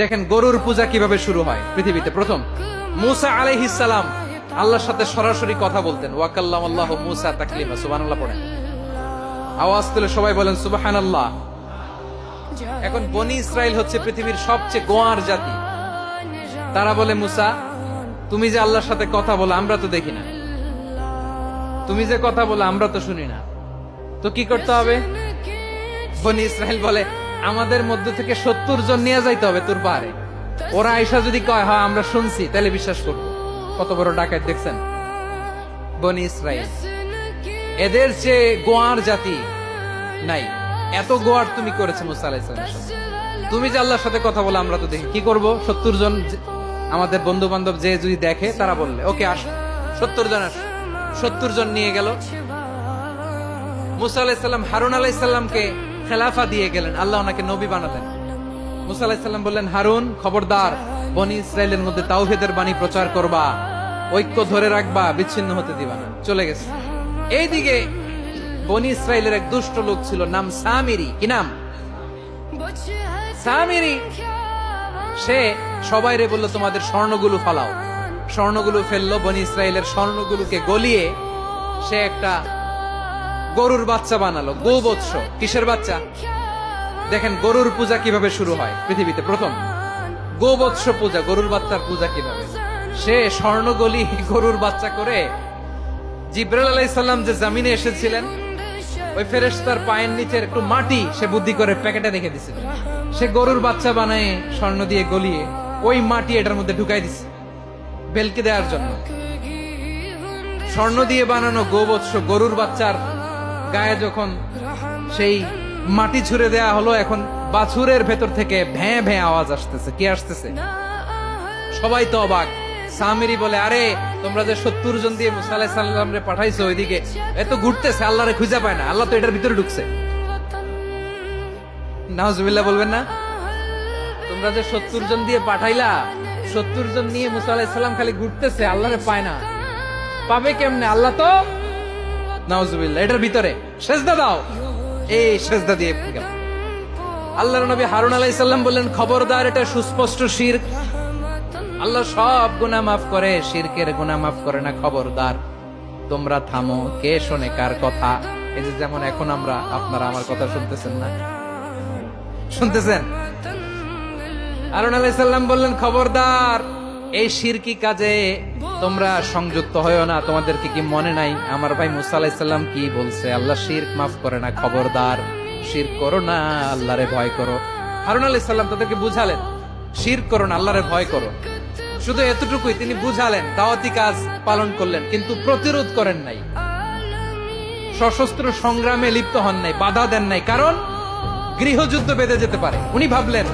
দেখেন গরুর পূজা কিভাবে শুরু হয় পৃথিবীতে প্রথম। মুসা আলাইহিস সালাম আল্লাহর সাথে সরাসরি কথা বলতেন। ওয়াকাল্লাম আল্লাহ মুসা তাকলিমা। সুবহানাল্লাহ পড়েন, আওয়াজ তুলে সবাই বলেন সুবহানাল্লাহ। এখন বনি ইসরাইল হচ্ছে পৃথিবীর সবচেয়ে গোয়ার জাতি। তারা বলে মুসা, তুমি যে আল্লাহর সাথে কথা বলো আমরা তো দেখি না, তুমি যে কথা বলো আমরা তো শুনি না, তো কি করতে হবে? বনি ইসরাইল বলে, আমাদের মধ্য থেকে 70 জন নিয়ে যাইতে হবে তোর পাহাড়ে। ওরা আয়সা যদি কয় হ্যাঁ আমরা শুনছি, তাহলে বিশ্বাস করবো। কত বড় ডাকাত দেখছেন বনি ইসরাইল। এদের যে গোয়ার জাতি নাই, এত গোয়ার তুমি করেছে মুসা আলাইহিস সালামের সাথে। তুমি যে আল্লাহর সাথে কথা বলে আমরা তো দেখি, কি করব? 70 জন আমাদের বন্ধু বান্ধব যে যদি দেখে, তারা বললে ওকে আস, 70 জন আস। 70 জন নিয়ে গেল। মুসা আলাইহিস সালাম হারুন আলাইহিস সালামকে খেলাফা দিয়ে গেলেন, আল্লাহ ওনাকে নবী বানালেন। মুসা আলাইহিস সালাম বললেন, হারুন খবরদার, বনি ইসরাইলের মধ্যে তাওহীদের বাণী প্রচার করবা, ঐক্য ধরে রাখবা, বিচ্ছিন্ন হতে দিবা না। চলে গেছে। এইদিকে বনি ইসরাইলের এক দুষ্ট লোক ছিল, নাম সামিরি। কি নাম? সামিরি। সে সবাইরে বলল তোমাদের স্বর্ণগুলো ফালাও। স্বর্ণগুলো ফেললো। বনি ইসরাইলের স্বর্ণগুলোকে গলিয়ে সে একটা গরুর বাচ্চা বানালো। গোবৎস। কিসের বাচ্চা? দেখেন গরুর পূজা কিভাবে শুরু হয় পৃথিবীতে প্রথম। গোবৎস পূজা, গরুর বাচ্চার পূজা কিভাবে। সে স্বর্ণগলি গরুর বাচ্চা করে, জিবরাইল আলাইহিস সালাম যে জমিনে এসেছিলেন, ওই ফেরেশতার পায়ের নিচের একটু মাটি সে বুদ্ধি করে প্যাকেটে রেখে দিছিল। সে গরুর বাচ্চা বানায় স্বর্ণ দিয়ে গলিয়ে ওই মাটি এটার মধ্যে ঢুকাই দিছে বেলকে দেওয়ার জন্য। স্বর্ণ দিয়ে বানানো গোবৎস গরুর বাচ্চার গায়ে যখন সেই মাটি ছুঁড়ে দেয়া হলো, এখন বাছুরের ভেতর থেকে ভ্যাঁ ভ্যাঁ আওয়াজ আসতেছে। কি আসতেছে? সবাই তো অবাক। সামিরি বলে, আরে তোমরা যে 70 জন দিয়ে মুসা আলাইহিস সালাম রে পাঠাইছো, ওইদিকে এত ঘুরতেছে, আল্লাহরে খুঁজে পায় না, আল্লাহ তো এটার ভিতরে ঢুকছে। নাউজুবিল্লাহ বলবেন না? তোমরা যে 70 জন দিয়ে পাঠাইলা, 70 জন নিয়ে মুসা আলাইহিস সালাম খালি ঘুরতেছে, আল্লাহরে পায় না। পাবে কেমনে? আল্লাহ তো নাউজুবিল্লাহ এটার ভিতরে। সেজদা দাও। এই সেজদা দিয়ে গেল। আল্লাহর নবী হারুন আলাইহিস সালাম বললেন, খবরদার, এটা সুস্পষ্ট শিরক। আল্লাহ সব গুনাহ মাফ করে, শিরকের গুনাহ মাফ করে না। খবরদার, তোমরা থামো। কে শোনে কার কথা? এই যে যেমন এখন আপনারা আমার কথা শুনতেছেন না? শুনতেছেন? হারুন আলাইহিস সালাম বললেন, খবরদার, এই শিরকি কাজে তোমরা সংযুক্ত হয়ো না। তোমাদেরকে কি মনে নাই আমার ভাই মুসা আলাইহিস সালাম কি বলছে? আল্লাহ শিরক মাফ করে না। খবরদার, শিরক করো না, আল্লাহরে ভয় করো। হারুন আলাইহিস সালাম তাদেরকে বুঝালেন, শিরক করো না, আল্লাহরে ভয় করো। শুধু এতটুকুই তিনি বুঝালেন, দাওয়াতি কাজ পালন করলেন, কিন্তু প্রতিরোধ করেন নাই, সশস্ত্র সংগ্রামে লিপ্ত হন নাই, বাধা দেন নাই। কারণ গৃহযুদ্ধ বেঁধে যেতে পারে। উনি ভাবলেন,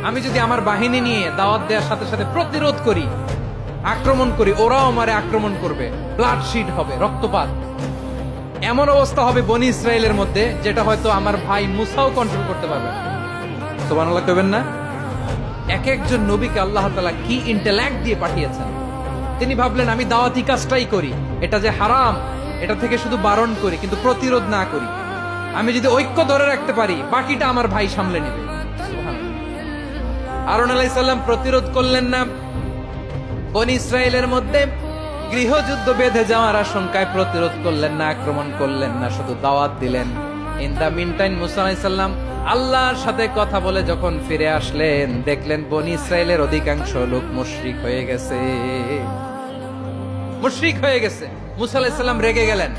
আমি যদি আমার বাহিনী নিয়ে দাওয়াত দেওয়ার সাথে সাথে প্রতিরোধ করি, আক্রমণ করি, ওরাও আমারে আক্রমণ করবে, ব্লাডশিড হবে, রক্তপাত। এমন অবস্থা হবে বনি ইসরাইলের মধ্যে, যেটা হয়তো আমার ভাই মুসাও কন্ট্রোল করতে পারবে না। সুবহানাল্লাহ কইবেন না? এক একজন নবীকে আল্লাহ তাআলা কি ইন্টেলেক্ট দিয়ে পাঠিয়েছেন। তিনি ভাবলেন, আমি দাওয়াতি কাজটাই করি, এটা যে হারাম এটা থেকে শুধু বারণ করি, কিন্তু প্রতিরোধ না করি। আমি যদি ঐক্য ধরে রাখতে পারি, বাকিটা আমার ভাই সামলে নেবে। হারুন আলাইহিস সালাম প্রতিরোধ করলেন না। বনি ইসরাইলের মধ্যে গৃহযুদ্ধ বেঁধে যাওয়ার আশঙ্কায় প্রতিরোধ করলেন না, আক্রমণ করলেন না, শুধু দাওয়াত দিলেন। ইন দা মিন টাইম মুসা আলাইহিস সালাম আল্লাহর সাথে কথা বলে যখন ফিরে আসলেন, দেখলেন বনি ইসরাইলের অধিকাংশ লোক মুশরিক হয়ে গেছে। মুশরিক হয়ে গেছে। মুসা আলাইহিস সালাম রেগে গেলেন।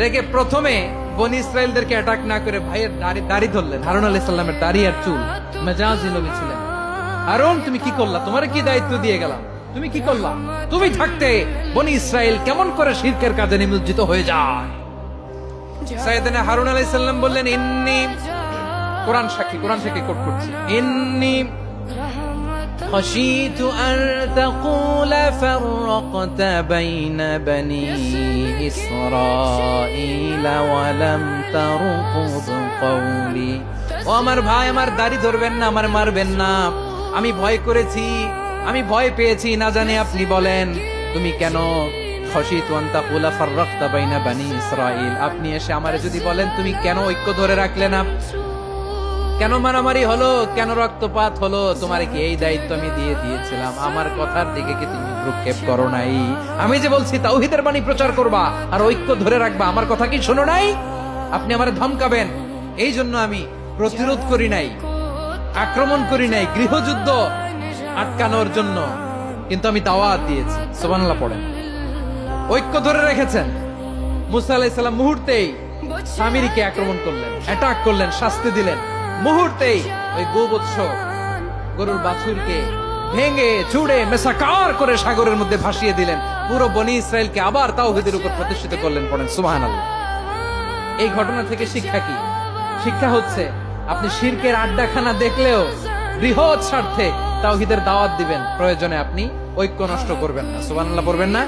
রেগে প্রথমে বনি ইসরাইলদেরকে অ্যাটাক না করে ভাইয়ের দাড়ি ধরলেন। হারুন আলাইহিস সালামের দাড়ি আর চুল। মেজাজি নবী ছিলেন। হারুন, তুমি কি করলা? তোমার কি দায়িত্ব দিয়ে গেলাম, তুমি কি করলা? তুমি থাকতে বনি ইসরাইল কেমন করে শিরকের কাজে নিমজ্জিত হয়ে যায়? সাইয়েদনা হারুন আলাইহিস সালাম বললেন, ইন্নী, কোরআন সাক্ষী, কোরআন থেকে কোট করছি, ইন্নী خشيت أن تقول فرقت بين بني إسرائيل ولم ترقب قولي। ও আমার ভাই, আমার দাড়ি ধরবেন না, আমার মারবেন না। আমি ভয় করেছি, আমি ভয় পেয়েছি, না জানি আপনি বলেন তুমি কেন খশিতু আন তাকুলা ফাররাকতা বাইনা বনি ইসরাইল। আপনি এসে আমারে যদি বলেন তুমি কেন ঐক্য ধরে রাখলে না, কেন মারামারি হলো, কেন রক্তপাত হলো? তোমার কি এই দায়িত্ব আমি দিয়েছিলাম? আমার কথার দিকে কি তুমি ভ্রুক্ষেপ করো নাই? আমি যে বলছি তাওহীদের বাণী প্রচার করবা আর ঐক্য ধরে রাখবা, আমার কথা কি শোনো নাই? আপনি আমারে ধমকাবেন, এই জন্য আমি প্রতিরোধ করি নাই, আক্রমণ করি নাই, গৃহযুদ্ধ আটকানোর জন্য, কিন্তু আমি দাওয়াত দিয়েছি। সুবহানাল্লাহ পড়েন। ঐক্য ধরে রেখেছেন। মুসা আলাইহিস সালাম মুহূর্তেই সামিরীকে আক্রমণ করলেন, অ্যাটাক করলেন, শাস্তি দিলেন। মুহূর্তেই ওই গোবৎস গরুর বাছুরকে ভেঙে চুড়ে মেসাকার করে সাগরের মধ্যে ভাসিয়ে দিলেন। পুরো বনি ইসরায়েলকে আবার তাওহীদের উপর প্রতিষ্ঠিত করলেন। পড়েন সুবহানাল্লাহ। এই ঘটনা থেকে শিক্ষা কি? শিক্ষা হচ্ছে আপনি শিরকের আড্ডাখানা দেখলেও বৃহৎ স্বার্থে তাওহীদের দাওয়াত দিবেন, প্রয়োজনে আপনি ঐক্য নষ্ট করবেন না। সুবহানাল্লাহ পড়বেন না?